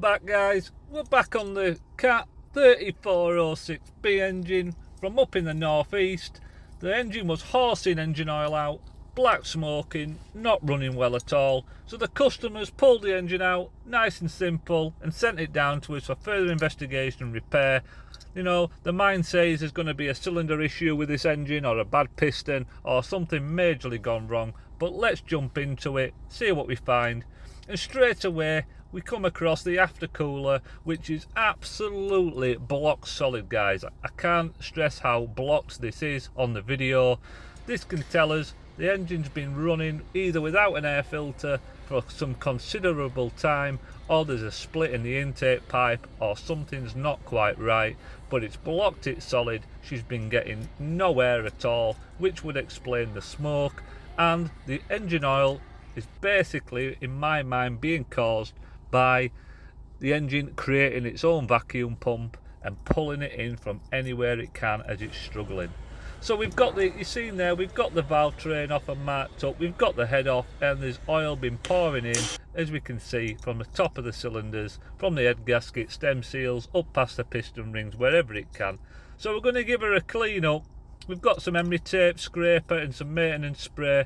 back, guys. We're back on the Cat 3406B engine from up in the northeast. The engine was horsing engine oil out, black smoking, not running well at all. So the customers pulled the engine out, nice and simple, and sent it down to us for further investigation and repair. You know, the mind says there's going to be a cylinder issue with this engine, or a bad piston, or something majorly gone wrong. But let's jump into it, see what we find. And straight away, we come across the aftercooler, which is absolutely block solid, guys. I can't stress how blocked this is on the video. This can tell us the engine's been running either without an air filter for some considerable time, or there's a split in the intake pipe, or something's not quite right, but it's blocked it solid. She's been getting no air at all, which would explain the smoke, and the engine oil is basically, in my mind, being caused by the engine creating its own vacuum pump and pulling it in from anywhere it can as it's struggling. So we've got you seen there, we've got the valve train off and marked up, we've got the head off, and there's oil been pouring in, as we can see, from the top of the cylinders, from the head gasket, stem seals, up past the piston rings, wherever it can. So we're going to give her a clean up. We've got some emery tape, scraper and some maintenance spray.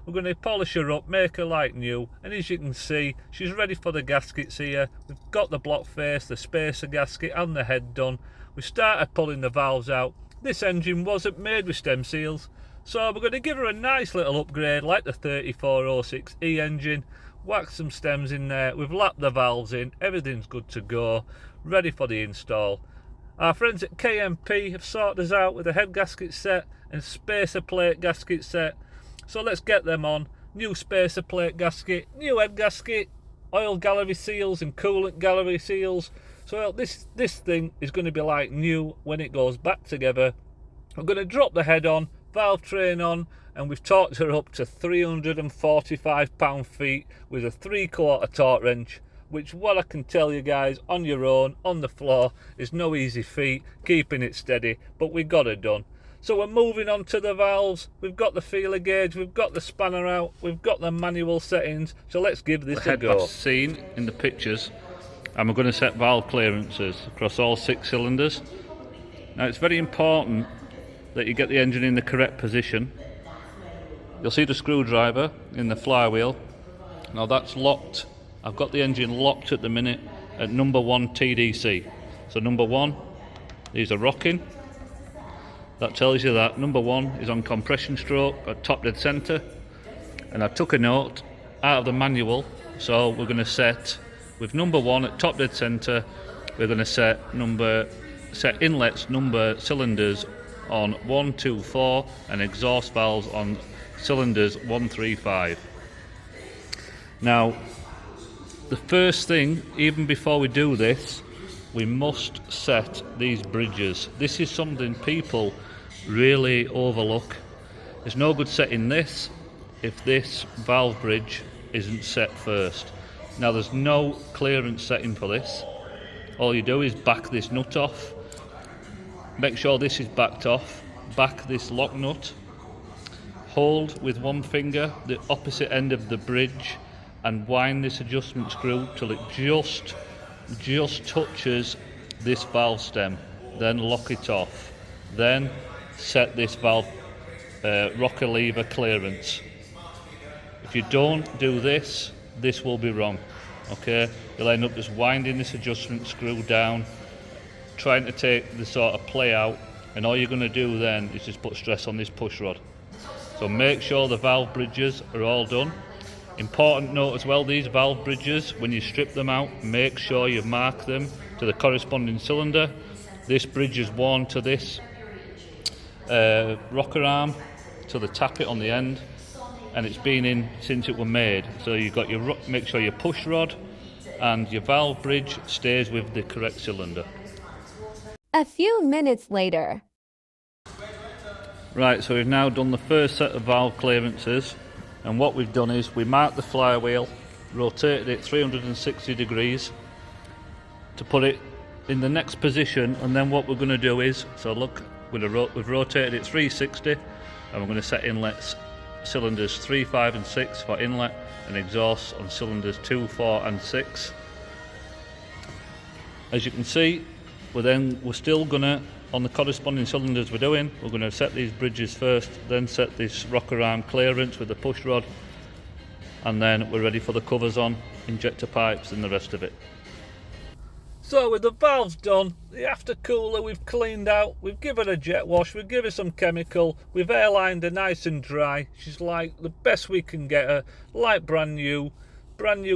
We're going to polish her up, make her like new, and as you can see, she's ready for the gaskets here. We've got the block face, the spacer gasket and the head done. We started pulling the valves out. This engine wasn't made with stem seals, so we're going to give her a nice little upgrade like the 3406E engine. Whack some stems in there, we've lapped the valves in, everything's good to go, ready for the install. Our friends at KMP have sorted us out with a head gasket set and spacer plate gasket set. So let's get them on. New spacer plate gasket, new head gasket, oil gallery seals and coolant gallery seals. So this thing is going to be like new when it goes back together. I'm going to drop the head on, valve train on, and we've torqued her up to 345 pound-feet with a 3/4 torque wrench, which, what I can tell you guys, on your own, on the floor, is no easy feat, keeping it steady, but we got it done. So we're moving on to the valves. We've got the feeler gauge, we've got the spanner out, we've got the manual settings, so let's give this a go. Seen in the pictures, and we're going to set valve clearances across all 6 cylinders. Now it's very important that you get the engine in the correct position. You'll see the screwdriver in the flywheel. Now that's locked. I've got the engine locked at the minute at number 1 TDC. So number 1, these are rocking. That tells you that number 1 is on compression stroke at top dead centre. And I took a note out of the manual, so we're going to set with number 1 at top dead centre. We're going to set inlets, number cylinders on 1, 2, 4, and exhaust valves on cylinders 1, 3, 5. Now, the first thing, even before we do this, we must set these bridges. This is something people really overlook. There's no good setting this if this valve bridge isn't set first. Now there's no clearance setting for this. All you do is back this nut off, make sure this is backed off, back this lock nut, hold with one finger the opposite end of the bridge and wind this adjustment screw till it just touches this valve stem, then lock it off, then set this valve rocker lever clearance. If you don't do this, this will be wrong. Okay, you'll end up just winding this adjustment screw down, trying to take the sort of play out, and all you're going to do then is just put stress on this push rod. So make sure the valve bridges are all done. Important note as well, these valve bridges, when you strip them out, make sure you mark them to the corresponding cylinder. This bridge is worn to this rocker arm, to the tappet on the end, and it's been in since it was made. So you've got your make sure your push rod and your valve bridge stays with the correct cylinder. A few minutes later. Right, so we've now done the first set of valve clearances, and what we've done is we marked the flywheel, rotated it 360 degrees to put it in the next position, and then what we're going to do is, so look, we've rotated it 360, and we're going to set inlets cylinders 3, 5 and 6 for inlet, and exhaust on cylinders 2, 4 and 6. As you can see, we're still gonna, on the corresponding cylinders we're doing, we're gonna set these bridges first, then set this rocker arm clearance with the push rod, and then we're ready for the covers on, injector pipes and the rest of it. So with the valves done, the aftercooler we've cleaned out, we've given her a jet wash, we've given her some chemical, we've airlined her nice and dry. She's like the best we can get her, like brand new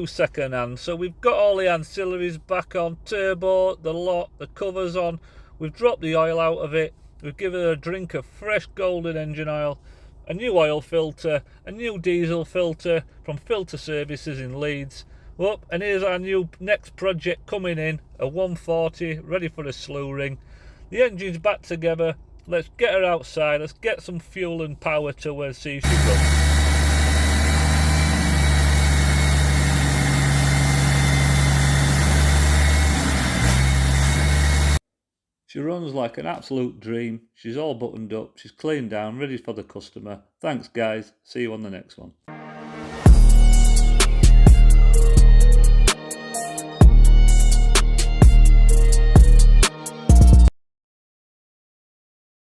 second hand. So we've got all the ancillaries back on, turbo, the lot, the covers on, we've dropped the oil out of it, we've given her a drink of fresh golden engine oil, a new oil filter, a new diesel filter from Filter Services in Leeds. Up, and here's our new next project coming in, a 140 ready for a slew ring. The engine's back together, let's get her outside, let's get some fuel and power to her, see if she runs. She runs like an absolute dream, she's all buttoned up, she's cleaned down, ready for the customer. Thanks guys, see you on the next one.